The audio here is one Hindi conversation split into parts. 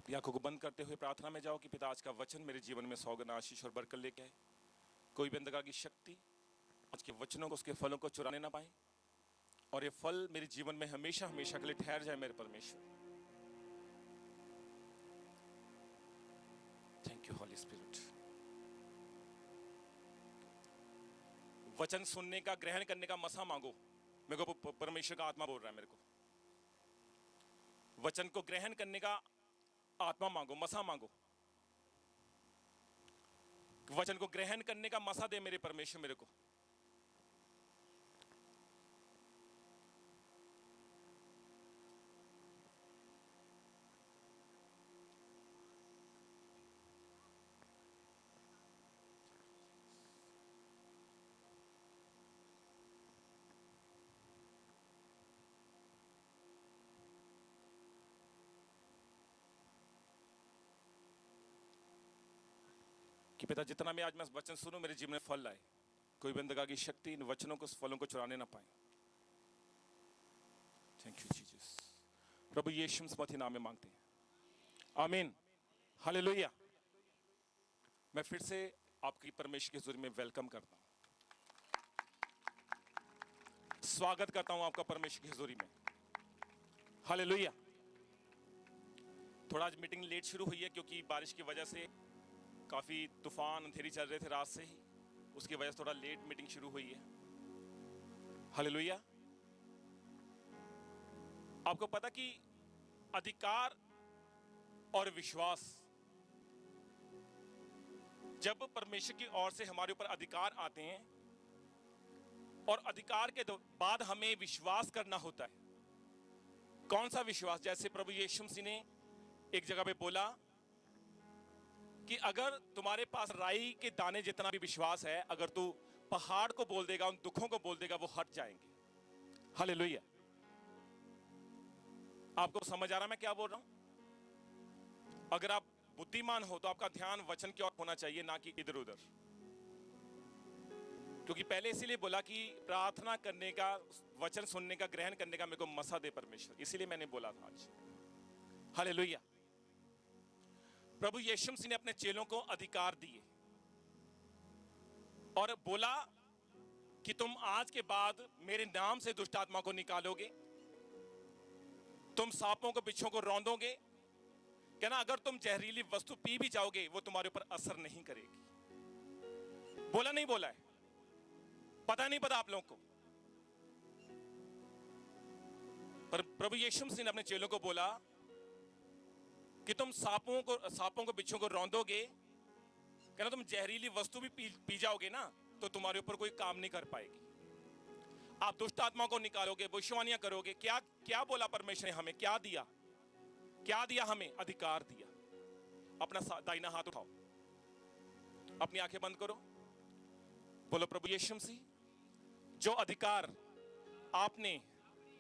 अपनी आंखों को बंद करते हुए प्रार्थना में जाओ कि पिता आज का वचन मेरे जीवन में 100 गुना आशीष और बरकत लेके आए। कोई भी अंधकार की शक्ति आज के वचनों को, उसके फलों को चुराने ना पाए, और ये फल मेरे जीवन में हमेशा हमेशा के लिए ठहर जाए। मेरे परमेश्वर, थैंक यू हॉली स्पिरिट। वचन सुनने का, ग्रहण करने का मसा मांगो। मेरे को परमेश्वर का आत्मा बोल रहा है, मेरे को वचन को ग्रहण करने का आत्मा मांगो, मसा मांगो। वचन को ग्रहण करने का मसा दे मेरे परमेश्वर मेरे को। कि पिता जितना मैं आज मैं वचन सुनूं मेरे जीवन में फल लाए। कोई भी अंधकार की शक्ति इन वचनों को, फलों को चुराने ना पाए। Thank you Jesus. प्रभु यीशु मसीह नाम में मांगते हैं, आमीन, हालेलुया। मैं फिर से आपकी परमेश्वर की हुजूरी में वेलकम करता हूं, स्वागत करता हूं आपका परमेश्वर की हुजूरी में, हालेलुया। थोड़ा आज मीटिंग लेट शुरू हुई है क्योंकि बारिश की वजह से काफ़ी तूफान अंधेरी चल रहे थे रात से ही, उसकी वजह से थोड़ा लेट मीटिंग शुरू हुई है। हालेलुया। आपको पता कि अधिकार और विश्वास, जब परमेश्वर की ओर से हमारे ऊपर अधिकार आते हैं और अधिकार के बाद हमें विश्वास करना होता है। कौन सा विश्वास? जैसे प्रभु यीशु मसीह ने एक जगह पे बोला कि अगर तुम्हारे पास राई के दाने जितना भी विश्वास है, अगर तू पहाड़ को बोल देगा, उन दुखों को बोल देगा, वो हट जाएंगे। हालेलुया। आपको समझ आ रहा मैं क्या बोल रहा हूं? अगर आप बुद्धिमान हो तो आपका ध्यान वचन की ओर होना चाहिए, ना कि इधर उधर। क्योंकि पहले इसीलिए बोला कि प्रार्थना करने का, वचन सुनने का, ग्रहण करने का मेरे को मसा दे परमेश्वर, इसीलिए मैंने बोला था आज। हालेलुया। प्रभु यीशु मसीह ने अपने चेलों को अधिकार दिए और बोला कि तुम आज के बाद मेरे नाम से दुष्ट आत्मा को निकालोगे, तुम सांपों को, बिच्छों को रौंदोगे। कहना अगर तुम जहरीली वस्तु पी भी जाओगे वो तुम्हारे ऊपर असर नहीं करेगी। बोला नहीं बोला है? पता नहीं पता आप लोगों को? पर प्रभु यीशु मसीह ने अपने चेलों को बोला कि तुम सांपों को, बिच्छों को रौंदोगे। कहना तुम जहरीली वस्तु भी पी जाओगे ना तो तुम्हारे ऊपर कोई काम नहीं कर पाएगी। आप दुष्ट आत्मा को निकालोगे, भविष्यवाणियां करोगे। क्या क्या बोला परमेश्वर ने हमें? क्या दिया? क्या दिया हमें? अधिकार दिया। अपना दाहिना हाथ उठाओ, अपनी आंखें बंद करो, बोलो प्रभु यीशु मसीह, जो अधिकार आपने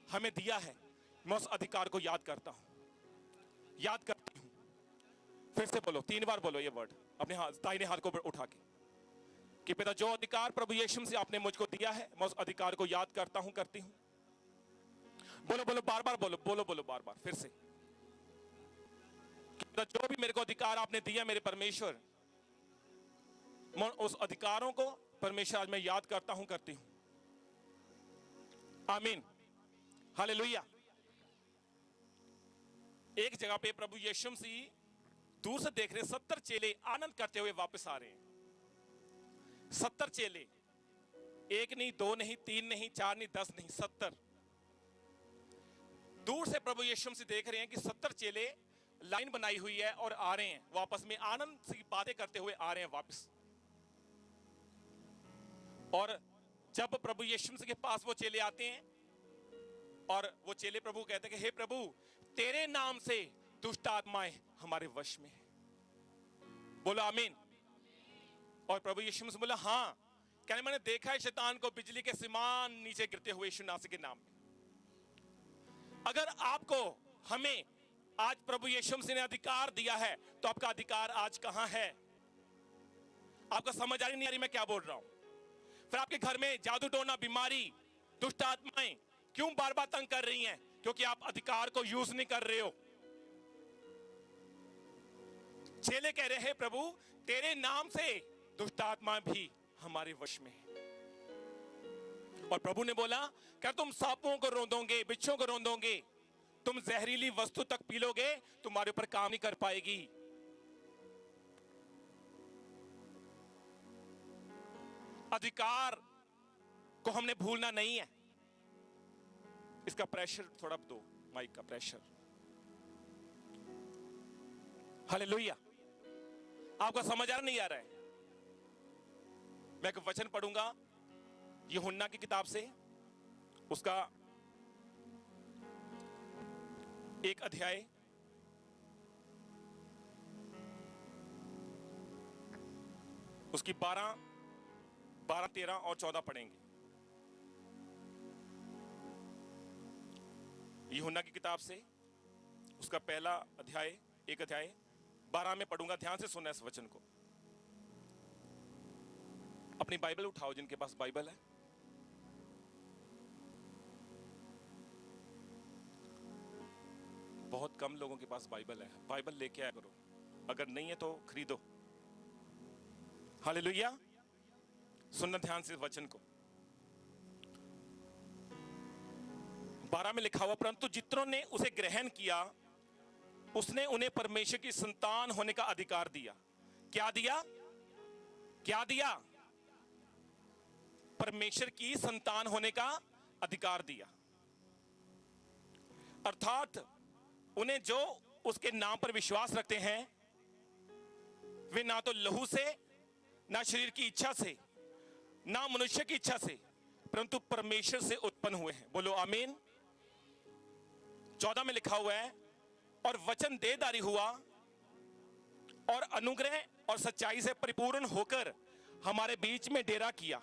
हमें दिया है, मैं उस अधिकार को याद करता हूं, याद करती हूं। फिर से बोलो, 3 बार बोलो ये वर्ड अपने हाथ, दाहिने हाथ को उठा के, कि पिता जो अधिकार प्रभु यीशु मसीह आपने मुझको दिया है, मैं उस अधिकार को याद करता हूं, करती हूं। बोलो बोलो, बार बार बोलो, बोलो बोलो बार बार, फिर से। पिता जो भी मेरे को अधिकार आपने दिया मेरे परमेश्वर, मैं उस अधिकारों को परमेश्वर आज मैं याद करता हूं, करती हूं। आमीन, हालेलुया। एक जगह पे प्रभु यीशु मसीह दूर से देख रहे 70 चेले आनंद करते हुए वापस आ रहे हैं। 70 चेले, 1 नहीं, 2 नहीं, 3 नहीं, 4 नहीं, 10 नहीं, 70। दूर से प्रभु यीशु मसीह देख रहे हैं कि 70 चेले लाइन बनाई हुई है और आ रहे हैं वापस में, आनंद से बातें करते हुए आ रहे हैं वापस। और जब प्रभु यीशु मसीह के पास वो चेले आते हैं और वो चेले प्रभु कहते हैं कि हे प्रभु, तेरे नाम से दुष्ट आत्माएं हमारे वश में है। बोलो आमीन। और प्रभु यीशु मसीह बोला हां, कहने मैंने देखा है शैतान को बिजली के समान नीचे गिरते हुए यीशु नासरी के नाम में। अगर आपको, हमें आज प्रभु यीशु मसीह ने अधिकार दिया है तो आपका अधिकार आज कहां है? आपका समझ आ नहीं आ रही मैं क्या बोल रहा हूं? फिर आपके घर में जादू टोना, बीमारी, दुष्ट आत्माएं क्यों बार बार तंग कर रही हैं? क्योंकि आप अधिकार को यूज नहीं कर रहे हो। चेले कह रहे हैं प्रभु तेरे नाम से दुष्ट आत्मा भी हमारे वश में है। और प्रभु ने बोला क्या तुम सांपों को रौंदोगे, बिच्छों को रौंदोगे, तुम जहरीली वस्तु तक पी लोगे, तुम्हारे ऊपर काम नहीं कर पाएगी। अधिकार को हमने भूलना नहीं है। इसका प्रेशर थोड़ा दो, माइक का प्रेशर। हालेलुया। आपको समझ आ नहीं आ रहा है? मैं एक वचन पढ़ूंगा यूहन्ना की किताब से, उसका 1 अध्याय, उसकी 12, 13 और 14 पढ़ेंगे। यूहन्ना की किताब से उसका पहला अध्याय, 1 अध्याय 12 में पढ़ूंगा। ध्यान से सुनना इस वचन को। अपनी बाइबल उठाओ जिनके पास बाइबल है। बहुत कम लोगों के पास बाइबल है। बाइबल लेके आया करो, अगर नहीं है तो खरीदो। हालेलुया। सुनना ध्यान से वचन को। 12 में लिखा हुआ, परंतु जितनों ने उसे ग्रहण किया उसने उन्हें परमेश्वर की संतान होने का अधिकार दिया। क्या दिया? क्या दिया? परमेश्वर की संतान होने का अधिकार दिया। अर्थात उन्हें जो उसके नाम पर विश्वास रखते हैं वे ना तो लहू से, ना शरीर की इच्छा से, ना मनुष्य की इच्छा से, परंतु परमेश्वर से उत्पन्न हुए हैं। बोलो आमीन। 14 में लिखा हुआ है, और वचन देहधारी हुआ और अनुग्रह और सच्चाई से परिपूर्ण होकर हमारे बीच में डेरा किया।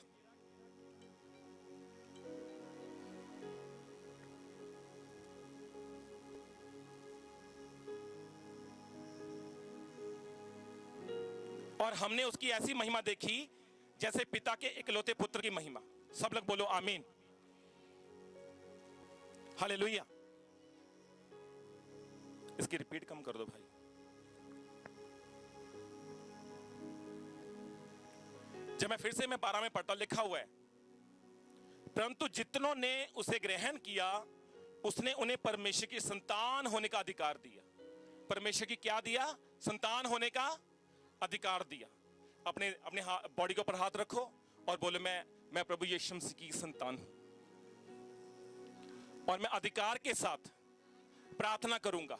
और हमने उसकी ऐसी महिमा देखी जैसे पिता के इकलौते पुत्र की महिमा। सब लोग बोलो आमीन। हालेलुया। इसकी रिपीट कम कर दो भाई। जब मैं फिर से 12 में पढ़ता, लिखा हुआ है, परंतु जितनों ने उसे ग्रहण किया उसने उन्हें परमेश्वर की संतान होने का अधिकार दिया। परमेश्वर की क्या दिया? संतान होने का अधिकार दिया। अपने अपने बॉडी के ऊपर हाथ रखो और बोलो मैं प्रभु यीशु मसीह की संतान हूं, और मैं अधिकार के साथ प्रार्थना करूंगा,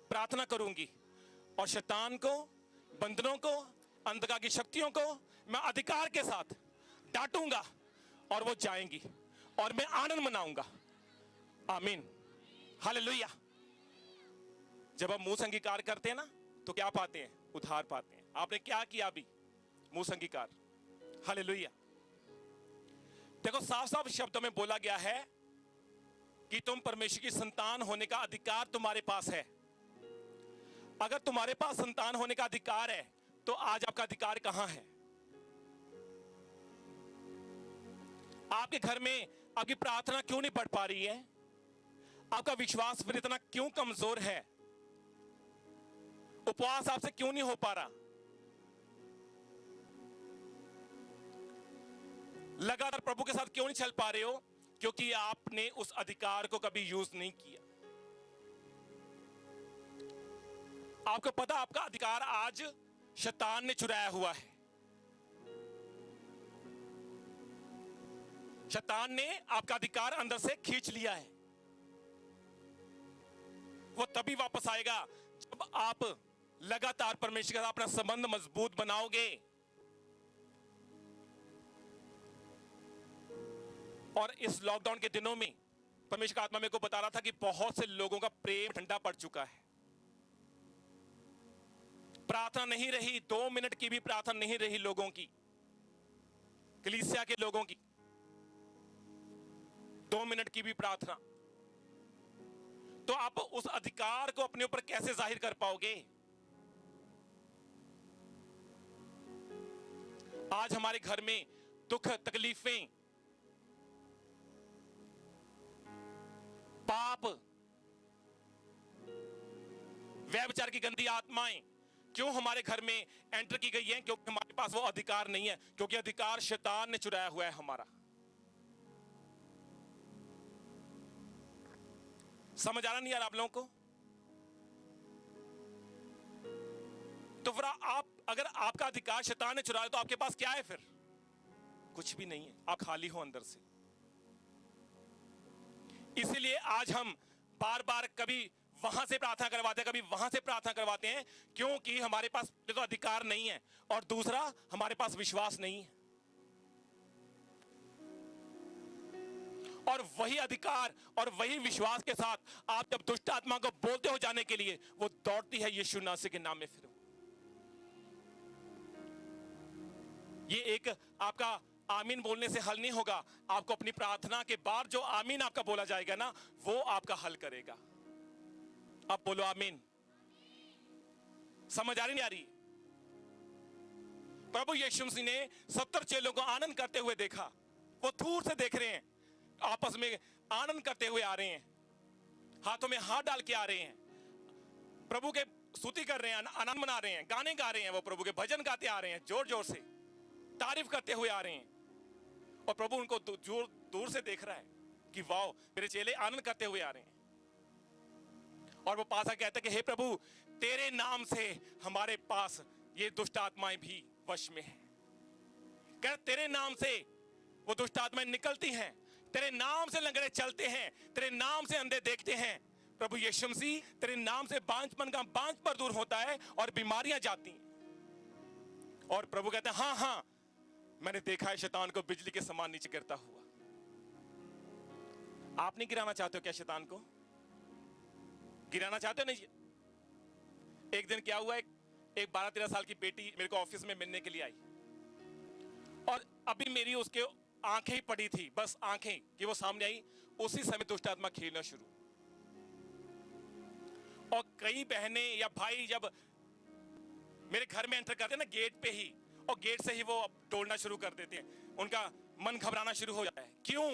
प्रार्थना करूंगी, और शैतान को, बंधनों को, अंधकार की शक्तियों को मैं अधिकार के साथ डांटूंगा और वो जाएंगी, और मैं आनंद मनाऊंगा। आमीन। हालेलुया। जब हम मुंह से अंगीकार करते हैं ना तो क्या पाते हैं? उद्धार पाते हैं। आपने क्या किया अभी? मुंह से अंगीकार। हालेलुया। देखो साफ साफ शब्दों में बोला गया है कि तुम परमेश्वर की संतान होने का अधिकार तुम्हारे पास है। अगर तुम्हारे पास संतान होने का अधिकार है तो आज आपका अधिकार कहां है? आपके घर में आपकी प्रार्थना क्यों नहीं बढ़ पा रही है? आपका विश्वास फिर इतना क्यों कमजोर है? उपवास आपसे क्यों नहीं हो पा रहा? लगातार प्रभु के साथ क्यों नहीं चल पा रहे हो? क्योंकि आपने उस अधिकार को कभी यूज नहीं किया। आपको पता आपका अधिकार आज शैतान ने चुराया हुआ है। शैतान ने आपका अधिकार अंदर से खींच लिया है। वो तभी वापस आएगा जब आप लगातार परमेश्वर के साथ अपना संबंध मजबूत बनाओगे। और इस लॉकडाउन के दिनों में परमेश्वर का आत्मा मेरे को बता रहा था कि बहुत से लोगों का प्रेम ठंडा पड़ चुका है। प्रार्थना नहीं रही, 2 मिनट की भी प्रार्थना नहीं रही लोगों की, कलीसिया के लोगों की 2 मिनट की भी प्रार्थना। तो आप उस अधिकार को अपने ऊपर कैसे जाहिर कर पाओगे? आज हमारे घर में दुख, तकलीफें, पाप, व्यभिचार की गंदी आत्माएं क्यों हमारे घर में एंटर की गई है? क्योंकि हमारे पास वो अधिकार नहीं है, क्योंकि अधिकार शैतान ने चुराया हुआ है हमारा। समझ आ रहा नहीं यार आप लोगों को? तो फिर आप, अगर आपका अधिकार शैतान ने चुराया तो आपके पास क्या है? फिर कुछ भी नहीं है, आप खाली हो अंदर से। इसीलिए आज हम बार बार कभी वहां से प्रार्थना करवाते हैं, कभी वहां से प्रार्थना करवाते हैं, क्योंकि हमारे पास तो अधिकार नहीं है और दूसरा हमारे पास विश्वास नहीं है। और वही अधिकार और वही विश्वास के साथ आप जब दुष्ट आत्मा को बोलते हो जाने के लिए, वो दौड़ती है यीशु नासरी के नाम में। फिर ये एक आपका आमीन बोलने से हल नहीं होगा, आपको अपनी प्रार्थना के बाद जो आमीन आपका बोला जाएगा ना, वो आपका हल करेगा। अब बोलो आमीन। समझ आ रही नहीं आ रही? प्रभु यीशु मसीह ने 70 चेलों को आनंद करते हुए देखा। वो दूर से देख रहे हैं, आपस में आनंद करते हुए आ रहे हैं, हाथों में हाथ डाल के आ रहे हैं, प्रभु के स्तुति कर रहे हैं, आनंद मना रहे हैं, गाने गा रहे हैं, वो प्रभु के भजन गाते आ रहे हैं, जोर जोर से तारीफ करते हुए आ रहे हैं। और प्रभु उनको दूर से देख रहा है कि वाह, मेरे चेले आनंद करते हुए आ रहे हैं। और वो पासा कहता है कि हे प्रभु, तेरे नाम से हमारे पास ये दुष्ट आत्माएं भी वश में हैं। कह तेरे नाम से वो दुष्ट आत्माएं निकलती हैं, तेरे नाम से लंगड़े चलते हैं, तेरे नाम से अंधे देखते हैं। प्रभु यीशु मसीह, तेरे नाम से बांझपन का बांझ पर दूर होता है और बीमारियां जाती हैं। और प्रभु कहते हैं हाँ हाँ, मैंने देखा है शैतान को बिजली के समान नीचे गिरता हुआ। आप नहीं गिराना चाहते हो क्या शैतान को? गिराना चाहते हो? नहीं। एक दिन क्या हुआ, एक 12-13 साल की बेटी मेरे को ऑफिस में मिलने के लिए आई और अभी मेरी उसके आंखें ही पड़ी थी, बस आंखें कि वो सामने आई, उसी समय दुष्ट आत्मा खेलना शुरू। और कई बहनें या भाई जब मेरे घर में एंटर करते हैं ना गेट पे ही, और गेट से ही वो डोलना शुरू कर देते हैं, उनका मन घबराना शुरू हो जाता है। क्यों?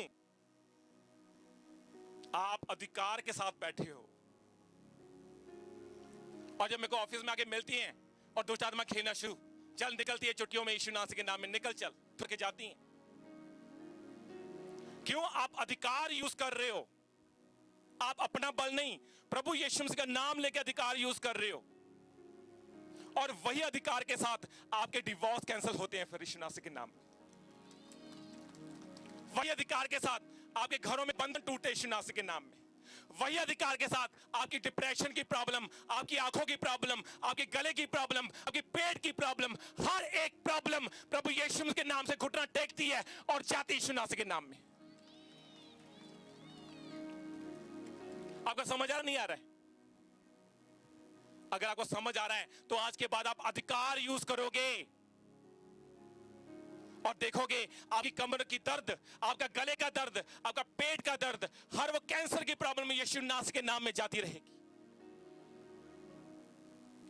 आप अधिकार के साथ बैठे हो। और जब मेरे को ऑफिस में आके मिलती हैं और दुष्ट आत्मा खेलना शुरू, चल निकलती है छुट्टियों में, यीशु नासरी के नाम में निकल चल, फिर के जाती हैं। क्यों? आप अधिकार यूज कर रहे हो, आप अपना बल नहीं, प्रभु यीशु मसीह का नाम लेके अधिकार यूज कर रहे हो। और वही अधिकार के साथ आपके डिवोर्स कैंसिल होते हैं फिर यीशु नासरी के नाम में। वही अधिकार के साथ आपके घरों में बंधन टूटे यीशु नासरी के नाम में। वही अधिकार के साथ आपकी डिप्रेशन की प्रॉब्लम, आपकी आंखों की प्रॉब्लम, आपके गले की प्रॉब्लम, आपके पेट की प्रॉब्लम, हर एक प्रॉब्लम प्रभु यीशु मसीह के नाम से घुटना टेकती है और जाती यीशु नासरी के नाम में। आपको समझ आ रहा नहीं आ रहा है? अगर आपको समझ आ रहा है तो आज के बाद आप अधिकार यूज करोगे और देखोगे आपकी कमर की दर्द, आपका गले का दर्द, आपका पेट का दर्द, हर वो कैंसर की प्रॉब्लम यीशु नासरी के नाम में जाती रहेगी।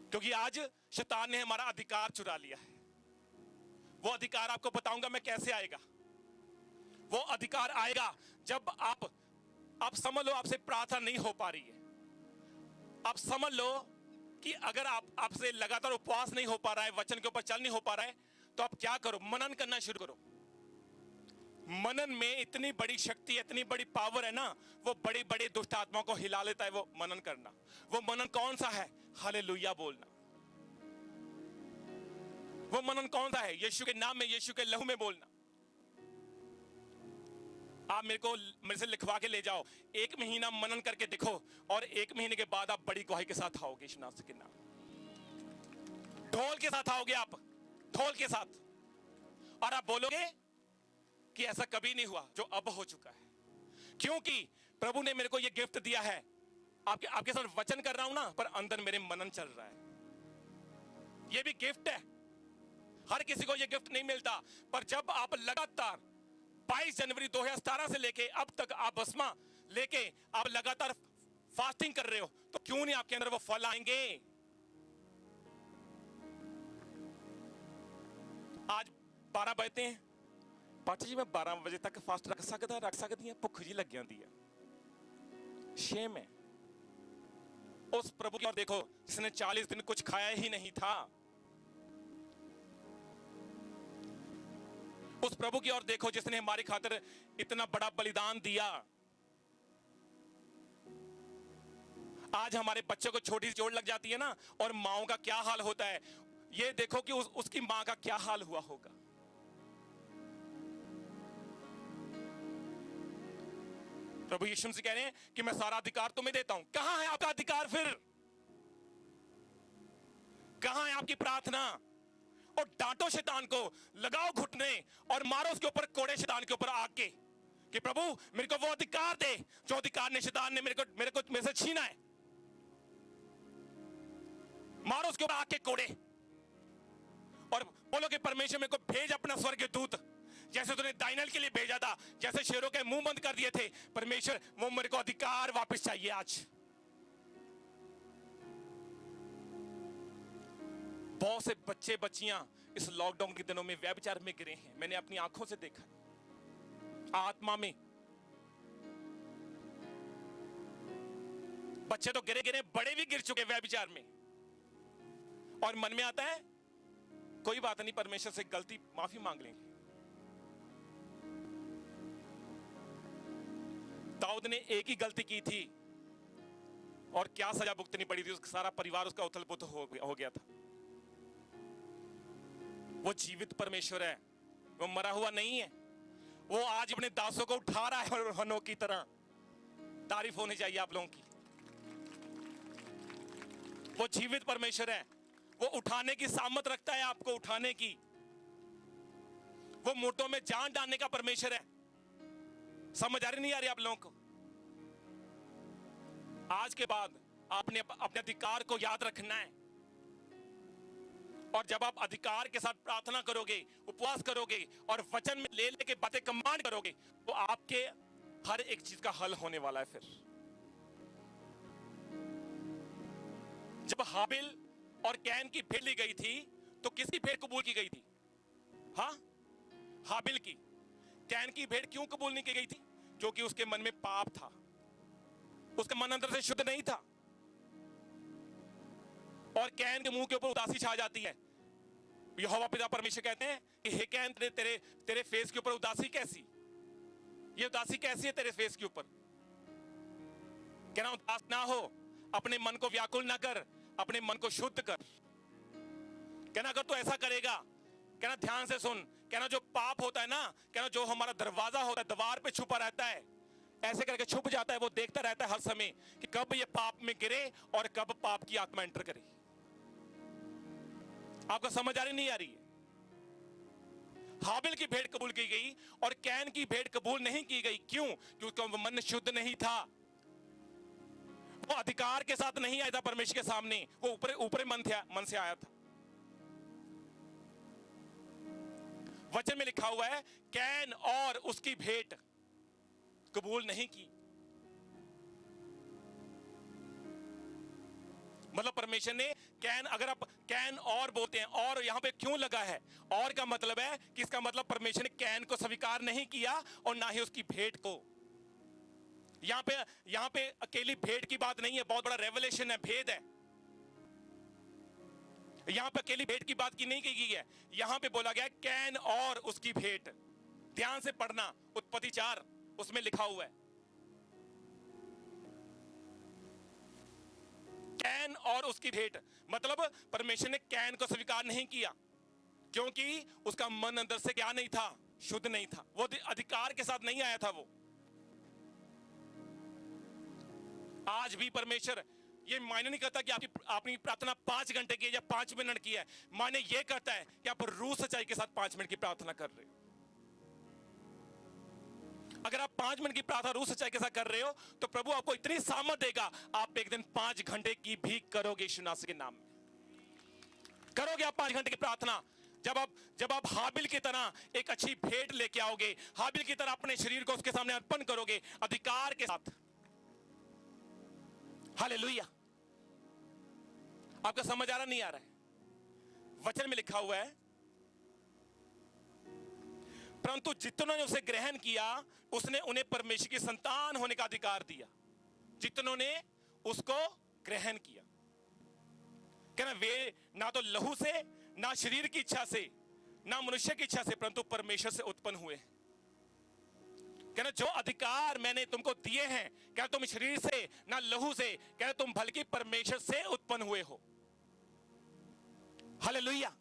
क्योंकि आज शैतान ने हमारा अधिकार चुरा लिया है। वो अधिकार आपको बताऊंगा मैं कैसे आएगा। वो अधिकार आएगा जब आप समझ लो आपसे प्रार्थना नहीं हो पा रही है। आप समझ लो कि अगर आपसे लगातार उपवास नहीं हो पा रहा है, वचन के ऊपर चल नहीं हो पा रहा है, तो आप क्या करो? मनन करना शुरू करो। मनन में इतनी बड़ी शक्ति, इतनी बड़ी पावर है ना, वो बड़ी बड़ी दुष्ट आत्माओं को हिला लेता है वो मनन करना। वो मनन कौन सा है? हालेलुया बोलना। वो मनन कौन सा है? यीशु के नाम में, यीशु के लहू में बोलना। आप मेरे से लिखवा के ले जाओ, 1 महीना मनन करके देखो और 1 महीने के बाद आप बड़ी गवाही के साथ आओगे यीशु नासरी के नाम। ढोल के साथ आओगे आप, ढोल के साथ, और आप बोलोगे कि ऐसा कभी नहीं हुआ जो अब हो चुका है। क्योंकि प्रभु ने मेरे को यह गिफ्ट दिया है। आपके साथ वचन कर रहा हूं ना, पर अंदर मेरे मनन चल रहा है। यह भी गिफ्ट है। हर किसी को यह गिफ्ट नहीं मिलता, पर जब आप लगातार 22 जनवरी 2017 से लेके अब तक आप बसमा लेके आप लगातार फास्टिंग कर रहे हो, तो क्यों नहीं आपके अंदर वो फल आएंगे? आज 12 बजते हैं, पाटी जी मैं 12 बजे तक फास्ट रख सकती है? भुख जी लग जाती है। शेम है। उस प्रभु की ओर देखो जिसने 40 दिन कुछ खाया ही नहीं था। उस प्रभु की ओर देखो जिसने हमारी खातिर इतना बड़ा बलिदान दिया। आज हमारे बच्चों को छोटी सी चोट लग जाती है ना, और माओं का क्या हाल होता है, ये देखो कि उसकी मां का क्या हाल हुआ होगा। प्रभु यीशु मसीह कह रहे हैं कि मैं सारा अधिकार तुम्हें देता हूं। कहां है आपका अधिकार फिर? कहां है आपकी प्रार्थना? और डांटो शैतान को, लगाओ घुटने और मारो उसके ऊपर कोड़े शैतान के ऊपर आके कि प्रभु मेरे को वो अधिकार दे जो अधिकार ने शैतान ने मेरे से छीना है। मारो उसके ऊपर आके कोड़े और बोलो कि परमेश्वर मेरे को भेज अपना स्वर्गीय दूत, जैसे तूने दानियेल के लिए भेजा था, जैसे शेरों के मुंह बंद कर दिए थे। परमेश्वर वो मेरे को अधिकार वापस चाहिए आज। बहुत से बच्चे बच्चियां इस लॉकडाउन के दिनों में व्यभिचार में गिरे हैं। मैंने अपनी आंखों से देखा, आत्मा में बच्चे तो गिरे गिरे, बड़े भी गिर चुके व्यभिचार में। और मन में आता है कोई बात नहीं, परमेश्वर से गलती माफी मांग लेंगे। दाऊद ने एक ही गलती की थी और क्या सजा भुगतनी पड़ी थी, उसका सारा परिवार उसका उथल पुथल हो गया था। वो जीवित परमेश्वर है, वो मरा हुआ नहीं है। वो आज अपने दासों को उठा रहा है और हनों की तरह। तारीफ होनी चाहिए आप लोगों की। वो जीवित परमेश्वर है, वो उठाने की सामर्थ रखता है, आपको उठाने की। वो मुर्दों में जान डालने का परमेश्वर है। समझ आ रही नहीं आ रही आप लोगों को? आज के बाद आपने अपने अधिकार को याद रखना है। और जब आप अधिकार के साथ प्रार्थना करोगे, उपवास करोगे और वचन में ले लेके बातें कमांड करोगे, तो आपके हर एक चीज का हल होने वाला है। फिर जब हाबिल और कैन की भेंट ली गई थी तो किसकी भेंट कबूल की गई थी? हाँ, हाबिल की। कैन की भेंट क्यों कबूल नहीं की गई थी? क्योंकि उसके मन में पाप था, उसका मन अंदर से शुद्ध नहीं था। और कैन के मुंह के ऊपर उदासी छा जाती है। यहोवा पिता परमेश्वर कहते हैं कि हे कैन, तेरे फेस के ऊपर उदासी कैसी? ये उदासी कैसी है तेरे फेस के ऊपर? कहना उदास ना हो, अपने मन को व्याकुल ना कर, अपने मन को शुद्ध कर। कहना अगर तू ऐसा करेगा, कहना ध्यान से सुन, कहना जो पाप होता है ना, कहना जो हमारा दरवाजा होता है, द्वार पे छुपा रहता है, ऐसे करके छुप जाता है, वो देखता रहता है हर समय कि कब ये पाप में गिरे और कब पाप की आत्मा एंटर करे। आपको समझ आ रही नहीं आ रही है? हाबिल की भेंट कबूल की गई और कैन की भेंट कबूल नहीं की गई। क्यों? क्योंकि उसका मन शुद्ध नहीं था। वो अधिकार के साथ नहीं आया था परमेश्वर के सामने, वो ऊपरे मन से आया था। वचन में लिखा हुआ है कैन और उसकी भेंट कबूल नहीं की। मतलब परमेश्वर ने कैन, अगर आप कैन और बोलते हैं, और यहां पे क्यों लगा है? और का मतलब है कि इसका मतलब परमेश्वर ने कैन को स्वीकार नहीं किया और ना ही उसकी भेंट को। यहां पे अकेली भेंट की बात नहीं है, बहुत बड़ा रेवलेशन है, भेद है। यहां पे अकेली भेंट की बात की नहीं की गई है, यहां पे बोला गया कैन और उसकी भेंट। ध्यान से पढ़ना, उत्पत्ति 4 उसमें लिखा हुआ है कैन और उसकी भेंट। मतलब परमेश्वर ने कैन को स्वीकार नहीं किया क्योंकि उसका मन अंदर से क्या नहीं था? शुद्ध नहीं था। वो अधिकार के साथ नहीं आया था। वो आज भी परमेश्वर ये मायने नहीं करता कि आपकी प्रार्थना 5 घंटे की है या 5 मिनट की है। मायने ये करता है कि आप रूह सच्चाई के साथ 5 मिनट की प्रार्थना कर रहे हो। अगर आप 5 मिनट की प्रार्थना रूह सच्चाई के साथ कर रहे हो तो प्रभु आपको इतनी सामर्थ देगा, आप एक दिन 5 घंटे की भी करोगे। यीशु नासरी के नाम में करोगे आप 5 घंटे की प्रार्थना। जब आप हाबिल की तरह एक अच्छी भेंट लेके आओगे, हाबिल की तरह अपने शरीर को उसके सामने अर्पण करोगे अधिकार के साथ। हालेलुया। आपका समझ आ रहा नहीं आ रहा है? वचन में लिखा हुआ है परंतु जितनों ने उसे ग्रहण किया उसने उन्हें परमेश्वर की संतान होने का अधिकार दिया। जितनों ने उसको ग्रहण किया। कहना वे ना तो लहू से, ना शरीर की इच्छा से, ना मनुष्य की इच्छा से, परंतु परमेश्वर से उत्पन्न हुए। कहना जो अधिकार मैंने तुमको दिए हैं, क्या तुम शरीर से ना लहू से, क्या तुम बल्कि परमेश्वर से उत्पन्न हुए हो। हालेलुया।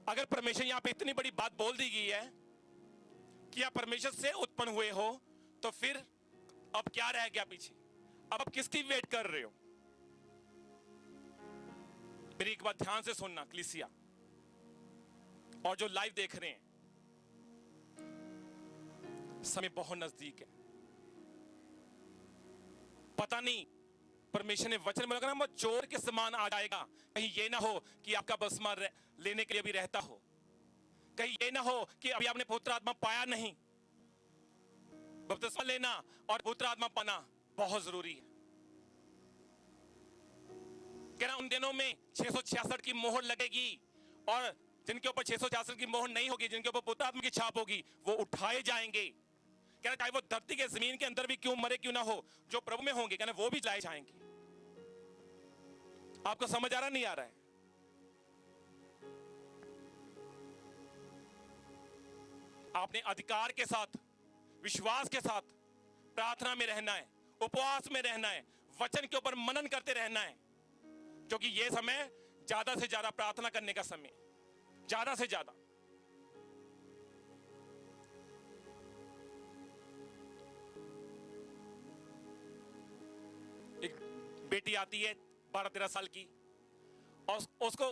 अगर परमेश्वर यहां पे इतनी बड़ी बात बोल दी गई है कि आप परमेश्वर से उत्पन्न हुए हो, तो फिर अब क्या रह गया पीछे? अब आप किसकी वेट कर रहे हो? मेरी एक बात ध्यान से सुनना कलीसिया, और जो लाइव देख रहे हैं, समय बहुत नजदीक है। पता नहीं परमेश्वर ने वचन में लगा ना, चोर के समान आ जाएगा, कहीं ये ना हो कि आपका बपतिस्मा लेने के लिए भी रहता हो, कहीं ये ना हो कि अभी आपने पवित्र आत्मा पाया नहीं। बपतिस्मा लेना और पवित्र आत्मा पाना बहुत जरूरी है। कहना उन दिनों में 666 की मोहर लगेगी, और जिनके ऊपर 666 की मोहर नहीं होगी, जिनके ऊपर पवित्र आत्मा की छाप होगी, वो उठाए जाएंगे। कहना चाहे वो धरती के जमीन के अंदर भी क्यों मरे क्यों ना हो, जो प्रभु में होंगे कहना वो भी लाए जाएंगे। आपको समझ आ रहा नहीं आ रहा है? आपने अधिकार के साथ, विश्वास के साथ प्रार्थना में रहना है, उपवास में रहना है, वचन के ऊपर मनन करते रहना है, क्योंकि यह समय ज्यादा से ज्यादा प्रार्थना करने का समय, ज्यादा से ज्यादा। एक बेटी आती है 12-13 साल की, और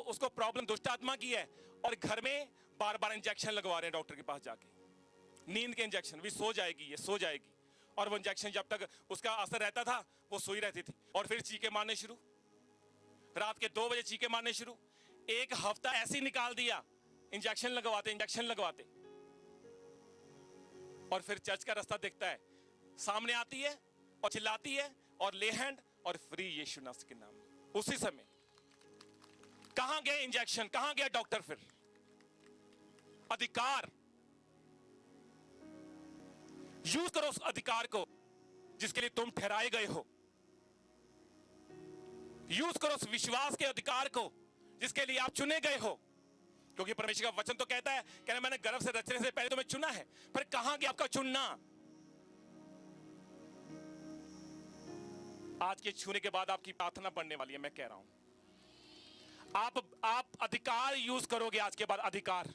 उसको प्रॉब्लम दुष्ट आत्मा की है, और घर में बार बार इंजेक्शन लगवा रहे हैं डॉक्टर के पास जाके, नींद के इंजेक्शन, भी सो जाएगी, ये सो जाएगी। और वो इंजेक्शन जब तक उसका असर रहता था वो सोई रहती थी, और फिर चीखे मारने शुरू, रात के 2 बजे चीखे मारने शुरू। एक हफ्ता ऐसे ही निकाल दिया, इंजेक्शन लगवाते, और फिर चर्च का रास्ता दिखता है, सामने आती है और चिल्लाती है और ले हैंड और फ्री यीशु नासरी के नाम। उसी समय कहां गए इंजेक्शन, कहां गया डॉक्टर? फिर अधिकार यूज करो, उस अधिकार को जिसके लिए तुम ठहराए गए हो। यूज करो उस विश्वास के अधिकार को जिसके लिए आप चुने गए हो, क्योंकि परमेश्वर का वचन तो कहता है, कहना मैंने गर्भ से रचने से पहले तुम्हें चुना है। पर कहां गया आपका चुनना? आज के छूने के बाद आपकी प्रार्थना बढ़ने वाली है। मैं कह रहा हूं आप अधिकार यूज करोगे आज के बाद, अधिकार।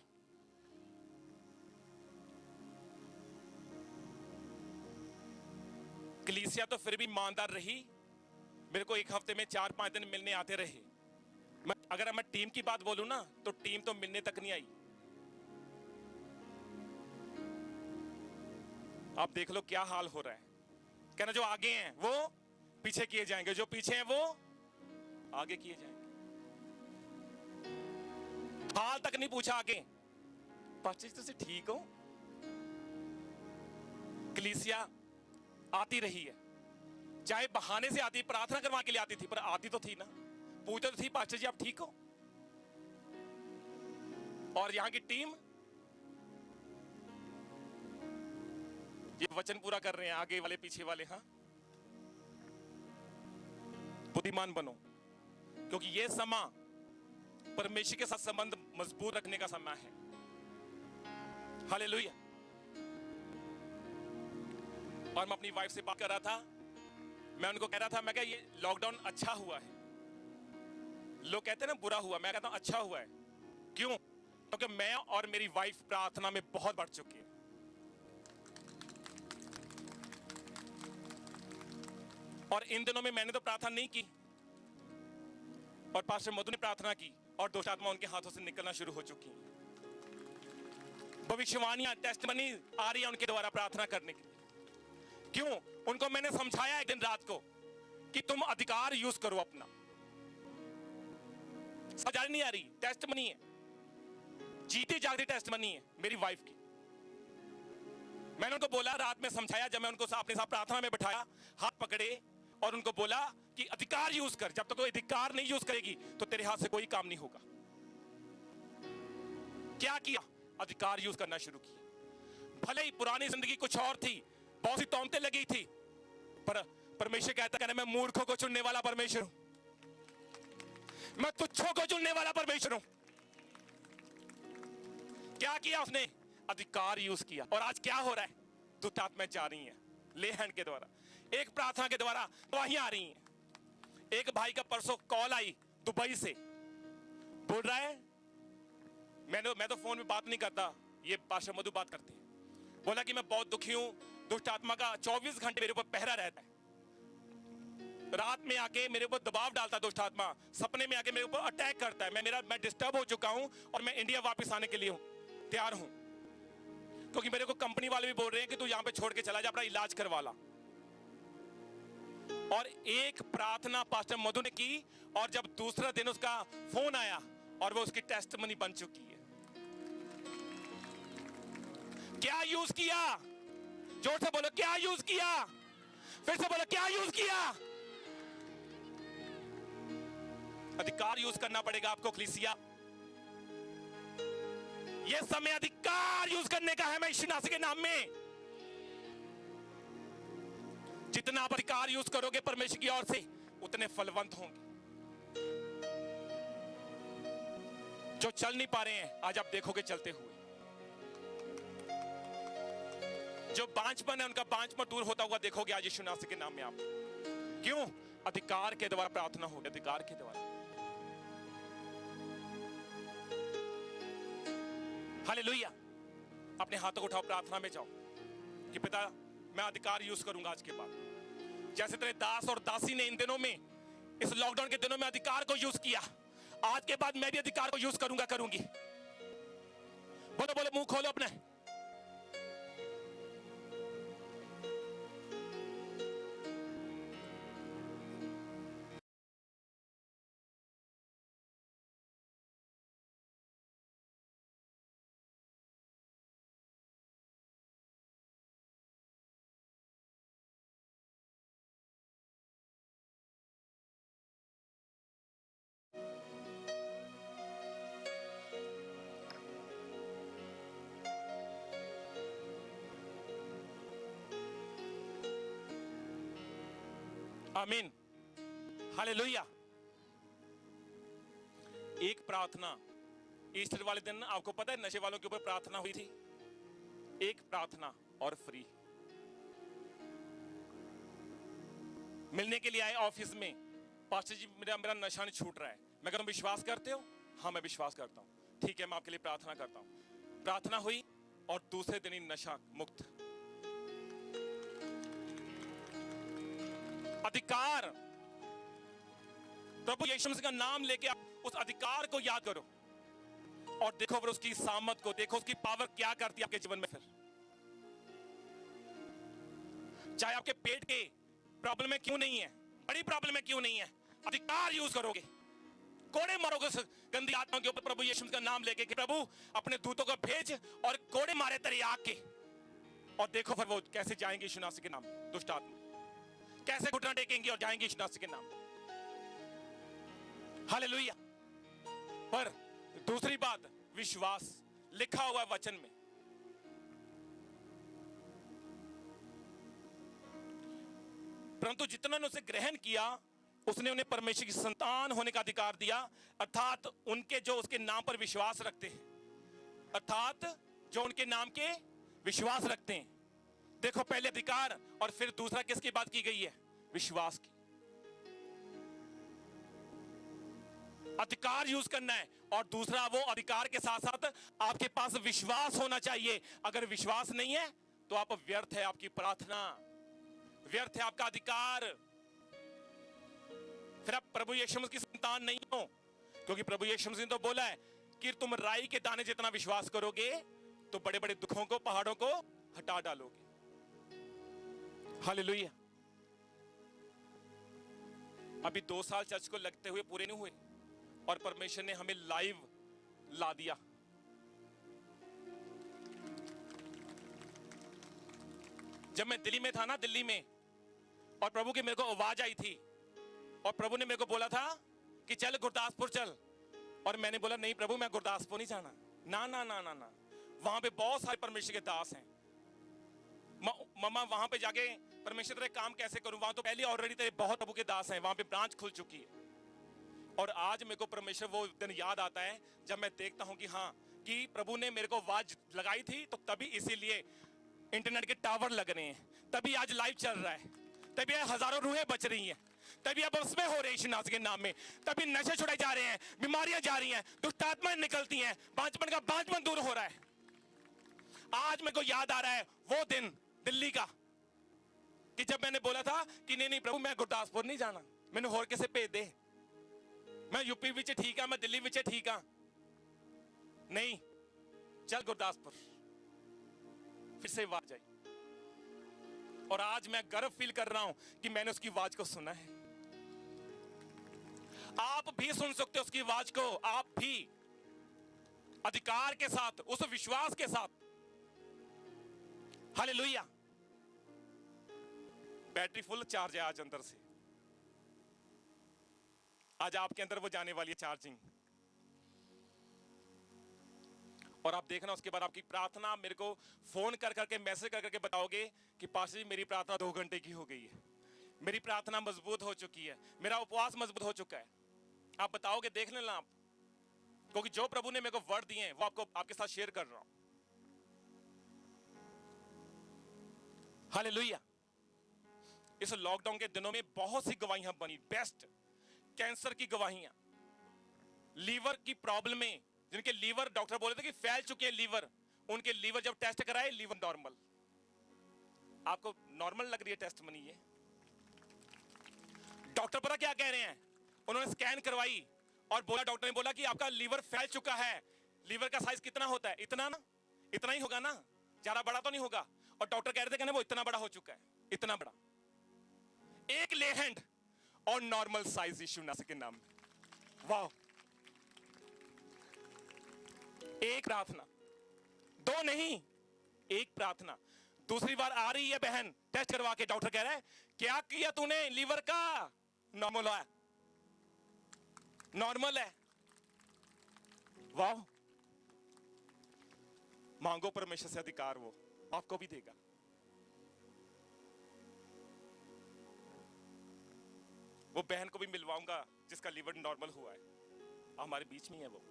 कलीसिया तो फिर भी ईमानदार रही, मेरे को एक हफ्ते में 4-5 दिन मिलने आते रहे। अगर मैं टीम की बात बोलूं ना, तो टीम तो मिलने तक नहीं आई। आप देख लो क्या हाल हो रहा है। कहना जो आगे हैं वो पीछे किए जाएंगे, जो पीछे हैं वो आगे किए जाएंगे। हाल तक नहीं पूछा आगे, पास्टर जी तुम ठीक हो? कलीसिया आती रही है, चाहे बहाने से आती, प्रार्थना करवा के लिए आती थी, पर आती तो थी ना, पूछते तो थी पास्टर जी आप ठीक हो? और यहां की टीम ये वचन पूरा कर रहे हैं, आगे वाले पीछे वाले। हाँ, बुद्धिमान बनो, क्योंकि ये समय परमेश्वर के साथ संबंध मजबूत रखने का समय है। हालेलुया। और मैं अपनी वाइफ से बात कर रहा था, मैं उनको कह रहा था, मैं कहा ये लॉकडाउन अच्छा हुआ है। लोग कहते हैं ना बुरा हुआ, मैं कहता हूं अच्छा हुआ है। क्यों? क्योंकि मैं और मेरी वाइफ प्रार्थना में बहुत बढ़ चुकी है। और इन दिनों में मैंने तो प्रार्थना नहीं की, और पास्टर मधु ने प्रार्थना की, और दुष्ट आत्मा उनके हाथों से निकलना शुरू हो चुकी है। भविष्यवाणियां, टेस्टमनी आ रही है उनके द्वारा प्रार्थना करने के लिए। क्यों? उनको मैंने समझाया एक दिन रात को कि तुम अधिकार यूज करो अपना। समझ नहीं आ रही? टेस्टमनी है, जीती जागती टेस्टमनी है मेरी वाइफ की। मैंने उनको बोला, रात में समझाया, जब मैं उनको अपने साथ प्रार्थना में बिठाया, हाथ पकड़े और उनको बोला कि अधिकार यूज कर। जब तक तो अधिकार नहीं यूज करेगी तो तेरे हाथ से कोई काम नहीं होगा। क्या किया? अधिकार यूज करना शुरू किया। भले ही पुरानी जिंदगी कुछ और थी, बहुत सी तौमतें लगी थी, पर परमेश्वर कहता है मैं मूर्खों को चुनने वाला परमेश्वर हूं। मैं तुच्छों को चुनने वाला परमेश्वर हूं। क्या किया उसने? अधिकार यूज किया। और आज क्या हो रहा है? दुष्ट आत्माएं जा रही हैं ले हैंड के द्वारा, एक प्रार्थना के द्वारा गवाहियां आ रही हैं। एक भाई का परसों कॉल आई दुबई से, बोल रहा है मैं तो फोन में बात नहीं करता, ये पास्टर मधु बात करते हैं। बोला कि मैं बहुत दुखी हूं, दुष्ट आत्मा का 24 घंटे मेरे ऊपर पहरा रहता है। रात में आके मेरे ऊपर दबाव डालता है दुष्ट आत्मा, सपने में आके मेरे ऊपर अटैक करता है। मैं डिस्टर्ब हो चुका हूं और मैं इंडिया वापस आने के लिए तैयार हूं, क्योंकि मेरे को कंपनी वाले भी बोल रहे हैं कि तू यहां पे छोड़ के चला जा, अपना इलाज करवा ला। और एक प्रार्थना पास्टर मधु ने की, और जब दूसरा दिन उसका फोन आया और वो उसकी टेस्टमनी बन चुकी है। क्या यूज किया? जोर से बोलो, क्या यूज किया? फिर से बोलो, क्या यूज किया? अधिकार यूज करना पड़ेगा आपको कलीसिया। यह समय अधिकार यूज करने का है। मैं यीशु मसीह के नाम में, जितना आप अधिकार यूज करोगे परमेश्वर की ओर से, उतने फलवंत होंगे। जो चल नहीं पा रहे हैं, आज आप देखोगे चलते हुए। जो बांझपन है, उनका बांझपन दूर होता हुआ देखोगे आज यीशु मसीह के नाम में आप। क्यों? अधिकार के द्वारा प्रार्थना होगी, अधिकार के द्वारा। हालेलुया। अपने हाथों को उठाओ, प्रार्थना में जाओ कि पिता मैं अधिकार यूज करूंगा आज के बाद। जैसे तेरे दास और दासी ने इन दिनों में, इस लॉकडाउन के दिनों में अधिकार को यूज किया, आज के बाद मैं भी अधिकार को यूज करूंगा, करूंगी। बोलो बोलो, मुंह खोलो अपने। आमीन, हालेलुया। एक प्रार्थना ईस्टर वाले दिन, आपको पता है नशे वालों के ऊपर प्रार्थना हुई थी। एक प्रार्थना और फ्री। मिलने के लिए आए ऑफिस में, पास्टर जी मेरा नशा नहीं छूट रहा है। मैं कह रहा हूं विश्वास करते हो? हाँ मैं विश्वास करता हूं। ठीक है, मैं आपके लिए प्रार्थना करता हूं। प्रार्थना हुई और दूसरे दिन ही नशा मुक्त। अधिकार, प्रभु यीशु मसीह का नाम लेके आप उस अधिकार को याद करो और देखो फिर उसकी सामत को, देखो उसकी पावर क्या करती है आपके जीवन में। फिर चाहे आपके पेट के प्रॉब्लम में क्यों नहीं है, बड़ी प्रॉब्लम में क्यों नहीं है, अधिकार यूज करोगे, कोड़े मारोगे उस गंदी आत्मा के ऊपर प्रभु यीशु मसीह का नाम लेके कि प्रभु अपने दूतों को भेज और कोड़े मारे तेरी आग के। और देखो फिर वो कैसे जाएंगे यीशु मसीह के नाम। दुष्ट आत्मा कैसे घुटना टेकेंगे और जाएंगे यीशु मसीह के नाम। हालेलुया। पर दूसरी बात, विश्वास। लिखा हुआ है वचन में, परंतु जितना ने उसे ग्रहण किया, उसने उन्हें परमेश्वर की संतान होने का अधिकार दिया, अर्थात उनके जो उसके नाम पर विश्वास रखते हैं, अर्थात जो उनके नाम के विश्वास रखते हैं। देखो पहले अधिकार और फिर दूसरा किसकी बात की गई है? विश्वास की। अधिकार यूज करना है और दूसरा वो अधिकार के साथ साथ आपके पास विश्वास होना चाहिए। अगर विश्वास नहीं है तो आप व्यर्थ है आपकी प्रार्थना, व्यर्थ है आपका अधिकार। फिर आप प्रभु यीशु मसीह की संतान नहीं हो, क्योंकि प्रभु यीशु मसीह ने तो बोला है कि तुम राई के दाने जितना विश्वास करोगे तो बड़े बड़े दुखों को, पहाड़ों को हटा डालोगे। हालेलुया। अभी 2 साल चर्च को लगते हुए पूरे नहीं हुए और परमेश्वर ने हमें लाइव ला दिया। जब मैं दिल्ली में था ना, दिल्ली में, और प्रभु की मेरे को आवाज आई थी और प्रभु ने मेरे को बोला था कि चल गुरदासपुर चल, और मैंने बोला नहीं प्रभु मैं गुरदासपुर नहीं जाना। ना ना ना ना ना, वहां पे बहुत सारे परमेश्वर के दास हैं। मम्मा वहां पे जाके परमेश्वर तेरे काम कैसे करूं? वहां तो पहले ऑलरेडी तेरे बहुत प्रभु के दास हैं, वहां पे ब्रांच खुल चुकी है। और आज मेरे को परमेश्वर वो दिन याद आता है जब मैं देखता हूं कि हाँ, कि प्रभु ने मेरे को आवाज लगाई थी, तो तभी इसीलिए इंटरनेट के टावर लग रहे हैं, तभी आज लाइव चल रहा है, तभी हजारों रूहें बच रही हैं, तभी अब उसमें हो रहे यीशु नासरी के नाम में, तभी नशे छुड़ाए जा रहे हैं, बीमारियां जा रही हैं, दुष्ट आत्माएं निकलती हैं, बांझपन का बांझपन दूर हो रहा है। आज मेरे को याद आ रहा है वो दिन दिल्ली का, कि जब मैंने बोला था कि नहीं नहीं प्रभु मैं गुरदासपुर नहीं जाना, मैंने होर कैसे भेज दे, मैं यूपी विच ठीक है, मैं दिल्ली विच ठीक है, नहीं चल गुरदासपुर। फिर से आवाज आई और आज मैं गर्व फील कर रहा हूं कि मैंने उसकी आवाज को सुना है। आप भी सुन सकते हो उसकी आवाज को, आप भी अधिकार के साथ, उस विश्वास के साथ। हालेलुया। बैटरी फुल चार्ज है आज अंदर से, आज आपके अंदर वो जाने वाली है चार्जिंग। और आप देखना उसके बाद आपकी प्रार्थना मेरे को फोन कर करके मैसेज कर करके बताओगे कि पास्टर जी मेरी प्रार्थना 2 घंटे की हो गई है, मेरी प्रार्थना मजबूत हो चुकी है, मेरा उपवास मजबूत हो चुका है। आप बताओगे, देख लेना आप, क्योंकि जो प्रभु ने मेरे को वर्ड दिए हैं वो आपको आपके साथ शेयर कर रहा हूं। हालेलुया। इस लॉकडाउन के दिनों में बहुत सी गवाहियां बनी, बेस्ट कैंसर की गवाहियां, लीवर की प्रॉब्लम में, जिनके लीवर डॉक्टर बोले थे कि फैल चुके हैं लीवर, उनके लीवर जब टेस्ट कराए लीवर नॉर्मल। आपको नॉर्मल लग रही है टेस्ट मनी? ये डॉक्टर पता क्या कह रहे हैं, उन्होंने स्कैन करवाई और बोला, डॉक्टर ने बोला कि आपका लीवर फैल चुका है। लीवर का साइज कितना होता है? इतना ना, इतना ही होगा ना, ज्यादा बड़ा तो नहीं होगा। और डॉक्टर कह रहे थे वो इतना बड़ा हो चुका है, इतना बड़ा, एक ले हैंड और नॉर्मल साइज यीशु नासरी के नाम में। वाह। एक प्रार्थना, 2 नहीं, एक प्रार्थना। दूसरी बार आ रही है बहन टेस्ट करवा के, डॉक्टर कह रहा है क्या किया तूने, लीवर का नॉर्मल है, नॉर्मल है। वाह। मांगो परमेश्वर से अधिकार, वो आपको भी देगा। वो बहन को भी मिलवाऊंगा जिसका लीवर नॉर्मल हुआ है, हमारे बीच में है वो।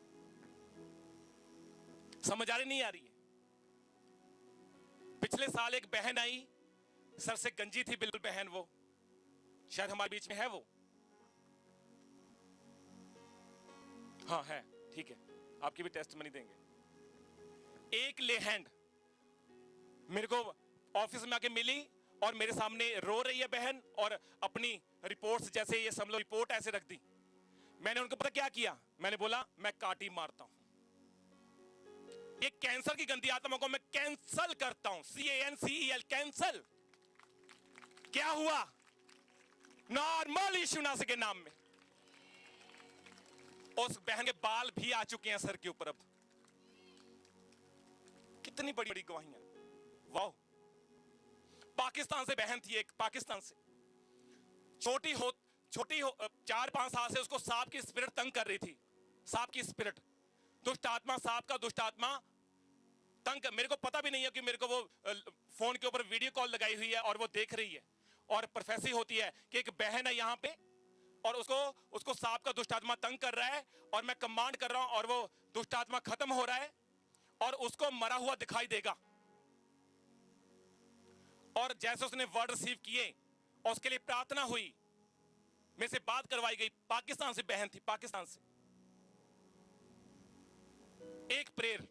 समझ आ रही नहीं आ रही है? पिछले साल एक बहन आई, सर से गंजी थी बिल्कुल बहन, वो शायद हमारे बीच में है वो। हाँ है, ठीक है, आपकी भी टेस्ट मनी देंगे। एक ले हैंड मेरे को ऑफिस में आके मिली और मेरे सामने रो रही है बहन, और अपनी रिपोर्ट्स, जैसे ये सब लोग रिपोर्ट ऐसे रख दी। मैंने उनको पता क्या किया, मैंने बोला मैं काटी मारता हूं, ये कैंसर की गंदी आत्मा को मैं कैंसल करता हूं, CANCEL, कैंसल। क्या हुआ? नॉर्मल यीशु नासरी के नाम में। उस बहन के बाल भी आ चुके हैं सर के ऊपर अब। कितनी बड़ी बड़ी गवाहियां। वाह। पाकिस्तान से बहन थी एक, पाकिस्तान से, छोटी हो 4-5 साल से उसको सांप की स्पिरिट तंग कर रही थी, सांप की स्पिरिट, दुष्ट आत्मा, सांप का दुष्ट आत्मा तंग। मेरे को पता भी नहीं है कि मेरे को वो फोन के ऊपर वीडियो कॉल लगाई हुई है और वो देख रही है, और प्रोफेसी होती है कि एक बहन है यहाँ पे और उसको सांप का दुष्ट आत्मा तंग कर रहा है, और मैं कमांड कर रहा हूं और वो दुष्ट आत्मा खत्म हो रहा है और उसको मरा हुआ दिखाई देगा। और जैसे उसने वर्ड रिसीव किए और उसके लिए प्रार्थना हुई, मेरे से बात करवाई गई, पाकिस्तान से बहन थी, पाकिस्तान से। एक प्रेयर,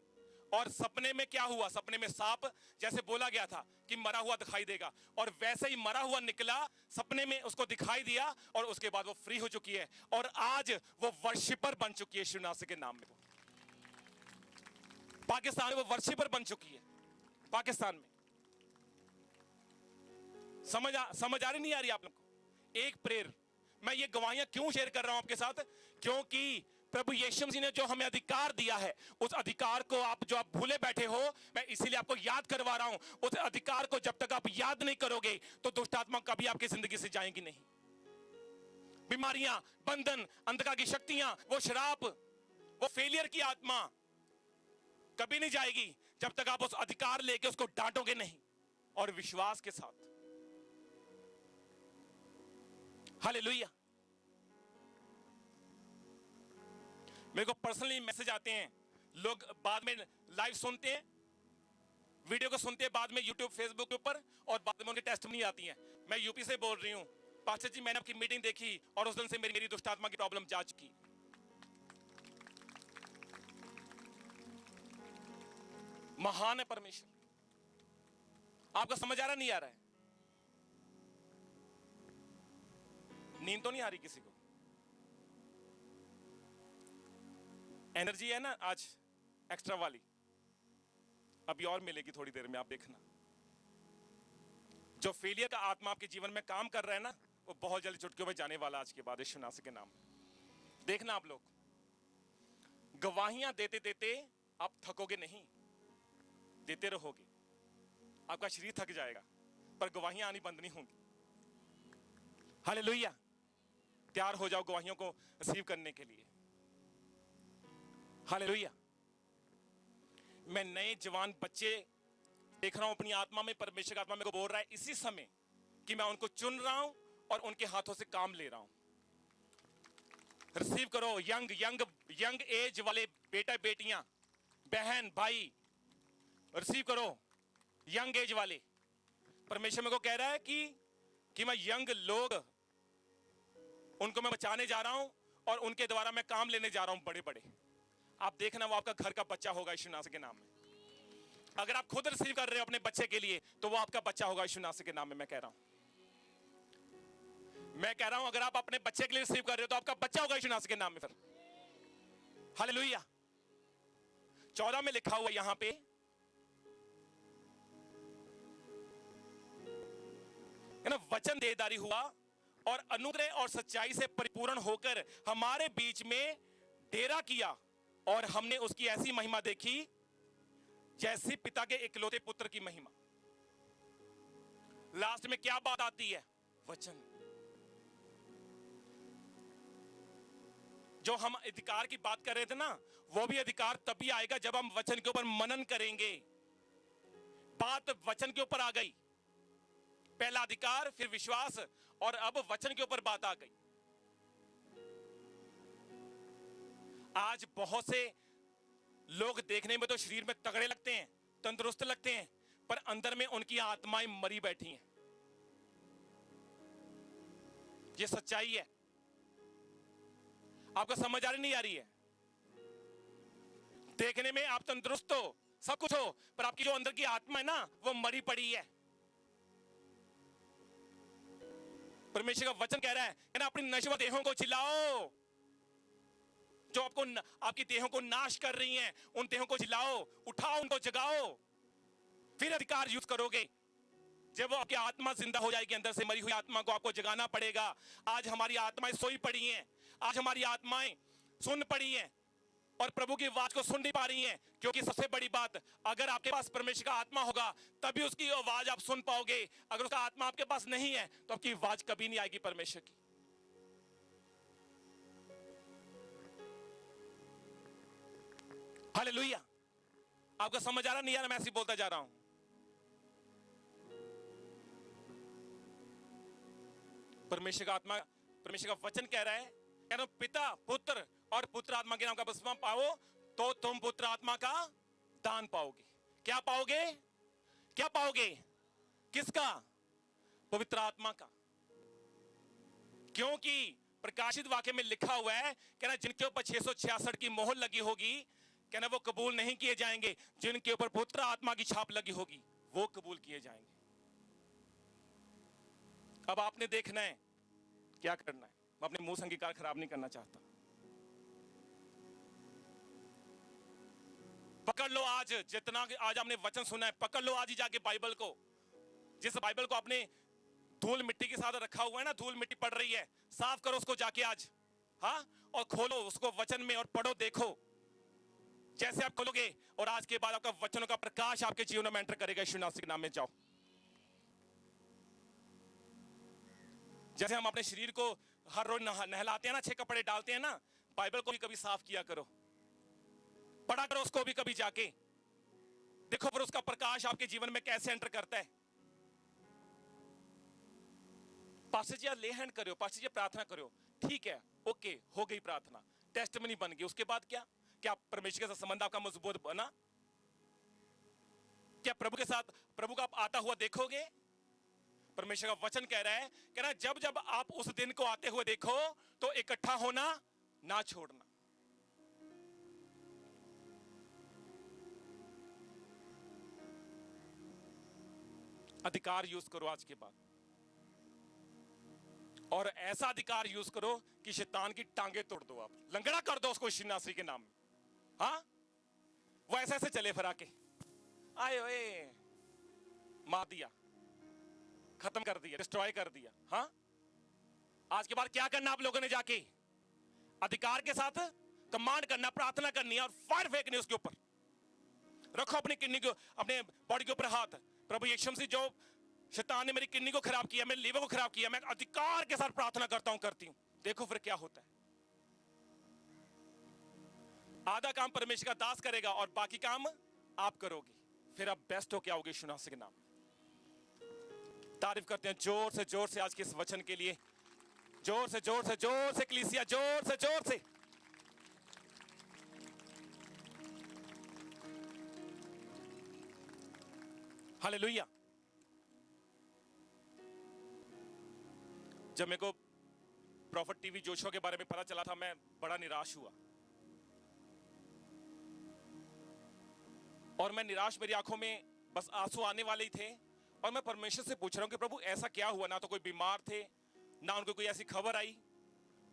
और सपने में क्या हुआ, सपने में सांप जैसे बोला गया था कि मरा हुआ दिखाई देगा, और वैसे ही मरा हुआ निकला, सपने में उसको दिखाई दिया, और उसके बाद वो फ्री हो चुकी है और आज वो वर्शिपर बन चुकी है यीशु नासरी के नाम में। पाकिस्तान में वो वर्शिपर बन चुकी है, पाकिस्तान में। समझ आ रही नहीं आ रही आप लोग को? एक प्रेयर। मैं ये गवाहियां क्यों शेयर कर रहा हूं आपके साथ? क्योंकि प्रभु यीशु मसीह ने जो हमें अधिकार दिया है, उस अधिकार को आप भूले बैठे हो, मैं इसीलिए आपको याद करवा रहा हूं। उस अधिकार को जब तक आप याद नहीं करोगे तो दुष्ट आत्मा कभी आपकी जिंदगी से जाएंगी नहीं। बीमारियां, बंधन, अंधकार की शक्तियां, वो शराब, वो फेलियर की आत्मा कभी नहीं जाएगी जब तक आप उस अधिकार लेके उसको डांटोगे नहीं, और विश्वास के साथ। हालेलुया। मेरे को पर्सनली मैसेज आते हैं, लोग बाद में लाइव सुनते हैं, वीडियो को सुनते हैं बाद में यूट्यूब फेसबुक के ऊपर, और बाद में उनकी टेस्टिमनी आती है। मैं यूपी से बोल रही हूँ, पास्टर जी मैंने आपकी मीटिंग देखी और उस दिन से मेरी दुष्ट आत्मा की प्रॉब्लम जा चुकी। महान है परमेश्वर। आपको समझ आ रहा नहीं आ रहा है? नींद तो नहीं आ रही किसी को? एनर्जी है ना आज एक्स्ट्रा वाली, अभी और मिलेगी थोड़ी देर में, आप देखना। जो फेलियर का आत्मा आपके जीवन में काम कर रहा है ना, वो बहुत जल्दी चुटकियों में जाने वाला आज के बाद यीशु नासरी के नाम में। देखना आप लोग, गवाहियां देते देते आप थकोगे नहीं, देते रहोगे, आपका शरीर थक जाएगा पर गवाहियां आनी बंद नहीं होंगी। हालेलुया। तैयार हो जाओ गवाहियों को रिसीव करने के लिए। हालेलुया। मैं नए जवान बच्चे देख रहा हूं अपनी आत्मा में, परमेश्वर की आत्मा मेरे को बोल रहा है इसी समय कि मैं उनको चुन रहा हूं और उनके हाथों से काम ले रहा हूं। रिसीव करो यंग यंग यंग एज वाले बेटा बेटियां, बहन भाई, रिसीव करो यंग एज वाले। परमेश्वर मेरे को कह रहा है कि मैं यंग लोग, उनको मैं बचाने जा रहा हूं और उनके द्वारा मैं काम लेने जा रहा हूं बड़े बड़े। आप देखना वो आपका घर का बच्चा होगा यीशु नासरी के नाम में। अगर आप खुद रिसीव कर रहे हो अपने बच्चे के लिए तो वो आपका बच्चा होगा यीशु नासरी के नाम में। मैं कह रहा हूं अगर आप अपने बच्चे के लिए रिसीव कर रहे हो तो आपका बच्चा होगा यीशु नासरी के नाम में फिर। हालेलुया। 14 में लिखा हुआ यहां पे, है ना, वचन देहधारी हुआ और अनुग्रह और सच्चाई से परिपूर्ण होकर हमारे बीच में डेरा किया और हमने उसकी ऐसी महिमा देखी जैसी पिता के इकलौते पुत्र की महिमा। लास्ट में क्या बात आती है? वचन। जो हम अधिकार की बात कर रहे थे ना, वो भी अधिकार तभी आएगा जब हम वचन के ऊपर मनन करेंगे। बात वचन के ऊपर आ गई, पहला अधिकार, फिर विश्वास, और अब वचन के ऊपर बात आ गई। आज बहुत से लोग देखने में तो शरीर में तगड़े लगते हैं, तंदुरुस्त लगते हैं, पर अंदर में उनकी आत्माएं मरी बैठी हैं। ये सच्चाई है। आपको समझ आ रही नहीं आ रही है? देखने में आप तंदुरुस्त हो, सब कुछ हो, पर आपकी जो अंदर की आत्मा है ना, वो मरी पड़ी है। परमेश्वर का वचन कह रहा है ना, अपनी नश्वर देहों को चिल्लाओ, जो आपको आपकी देहों को नाश कर रही हैं, उन देहों को चिल्लाओ, उठाओ, उनको जगाओ, फिर अधिकार यूज करोगे। जब वो आपकी आत्मा जिंदा हो जाएगी, अंदर से मरी हुई आत्मा को आपको जगाना पड़ेगा। आज हमारी आत्माएं सोई पड़ी हैं, आज हमारी आत्माएं सुन पड़ी हैं और प्रभु की आवाज को सुन नहीं पा रही हैं। क्योंकि सबसे बड़ी बात, अगर आपके पास परमेश्वर का आत्मा होगा तभी उसकी आवाज आप सुन पाओगे। अगर उसका आत्मा आपके पास नहीं है तो आपकी आवाज कभी नहीं आएगी परमेश्वर की। हालेलुया। आपको समझ आ रहा नहीं आ रहा? मैं ऐसे ही बोलता जा रहा हूं। परमेश्वर का आत्मा, परमेश्वर का वचन कह रहा है, कह रहा पिता, पुत्र और पुत्र आत्मा के नाम का बपतिस्मा पाओ तो तुम पुत्र आत्मा का दान पाओगे। क्या पाओगे? क्या पाओगे? किसका? पवित्र आत्मा का। क्योंकि प्रकाशित वाक्य में लिखा हुआ है, कहना जिनके ऊपर 666 की मोहर लगी होगी, कहना वो कबूल नहीं किए जाएंगे। जिनके ऊपर पुत्र आत्मा की छाप लगी होगी वो कबूल किए जाएंगे। अब आपने देखना है क्या करना है। मैं अपने मुंह से अंगीकार खराब नहीं करना चाहता। पकड़ लो आज, जितना आज आपने वचन सुना है, पकड़ लो आज ही जाके बाइबल को। जिस बाइबल को आपने धूल मिट्टी के साथ रखा हुआ है ना, धूल मिट्टी पड़ रही है, साफ करो उसको जाके आज, हाँ, और खोलो उसको वचन में और पढ़ो, देखो। जैसे आप खोलोगे और आज के बाद आपका वचनों का प्रकाश आपके जीवन में एंटर करेगा। यीशु नासरी के नाम में जाओ। जैसे हम अपने शरीर को हर रोज नहलाते हैं ना, 6 कपड़े डालते हैं ना, बाइबल को भी कभी साफ किया करो, पढ़ा करो उसको भी कभी जाके, देखो फिर उसका प्रकाश आपके जीवन में कैसे एंटर करता है। पास्टर जी ले हैंड करो, पास्टर जी प्रार्थना करो, ठीक है, ओके, हो गई प्रार्थना, टेस्टमनी बन गई। उसके बाद क्या? क्या परमेश्वर के साथ संबंध आपका मजबूत बना? क्या प्रभु के साथ, प्रभु का आप आता हुआ देखोगे? परमेश्वर का वचन कह रहा है कि ना, जब जब आप उस दिन को आते हुए देखो तो इकट्ठा होना ना छोड़ना। अधिकार यूज करो आज के बाद, और ऐसा अधिकार यूज करो कि शैतान की टांगे तोड़ दो, आप लंगड़ा कर दो उसको यीशु मसीह के नाम में। हाँ, वो ऐसे ऐसे चले फिरा के आए ओए, मार दिया, खत्म कर दिया, डिस्ट्रॉय कर दिया। हाँ, आज के बाद क्या करना आप लोगों ने? जाके अधिकार के साथ कमांड करना, प्रार्थना करनी है और फायर फेंकनी उसके ऊपर। रखो अपनी किडनी को, अपने बॉडी के ऊपर हाथ। प्रभु यीशु मसीह, जो शैतान ने मेरी किडनी को खराब किया, मेरे लीवर को खराब किया, मैं अधिकार के साथ प्रार्थना करता हूं, करती हूं। देखो फिर क्या होता है। आधा काम परमेश्वर का दास करेगा और बाकी काम आप करोगे, फिर आप बेस्ट हो क्या आओगे यीशु मसीह के नाम। तारीफ करते हैं जोर से आज के इस वचन के लिए। जोर से कलीसिया, जोर से। हालेलुया। जब मेरे को प्रॉफिट टीवी जोशुआ के बारे में पता चला था, मैं बड़ा निराश हुआ। और मैं निराश, मेरी आंखों में बस आंसू आने वाले ही थे। और मैं परमेश्वर से पूछ रहा हूं कि प्रभु ऐसा क्या हुआ? ना तो कोई बीमार थे, ना उनको कोई ऐसी खबर आई।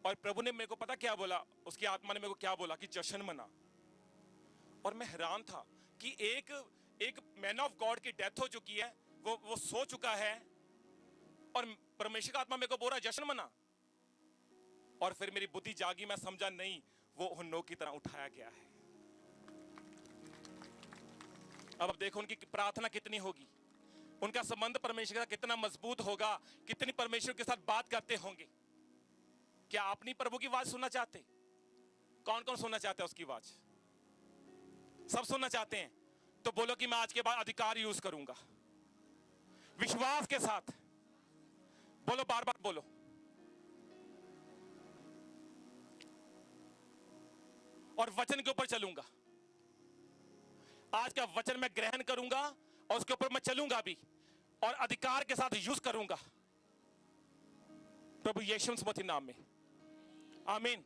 और प्रभु ने मेरे को पता क्या बोला, उसकी आत्मा ने मेरे को क्या बोला कि जश्न मना। और मैं हैरान था कि एक मैन ऑफ गॉड की डेथ हो चुकी है, वो सो चुका है, और परमेश्वर का आत्मा मेरे को बोल रहा जश्न मना। और फिर मेरी बुद्धि जागी, मैं समझा नहीं, वो हुन्नो की तरह उठाया गया है। अब देखो उनकी प्रार्थना कितनी होगी, उनका संबंध परमेश्वर के साथ कितना मजबूत होगा, कितनी परमेश्वर के साथ बात करते होंगे। क्या आप नहीं प्रभु की आवाज सुनना चाहते? कौन कौन सुनना चाहता है उसकी आवाज? सब सुनना चाहते हैं। तो बोलो कि मैं आज के बाद अधिकार यूज करूंगा, विश्वास के साथ बोलो, बार बार बोलो। और वचन के ऊपर चलूंगा। आज का वचन मैं ग्रहण करूंगा और उसके ऊपर मैं चलूंगा भी, और अधिकार के साथ यूज करूंगा, प्रभु यीशु मसीह के नाम में। आमीन।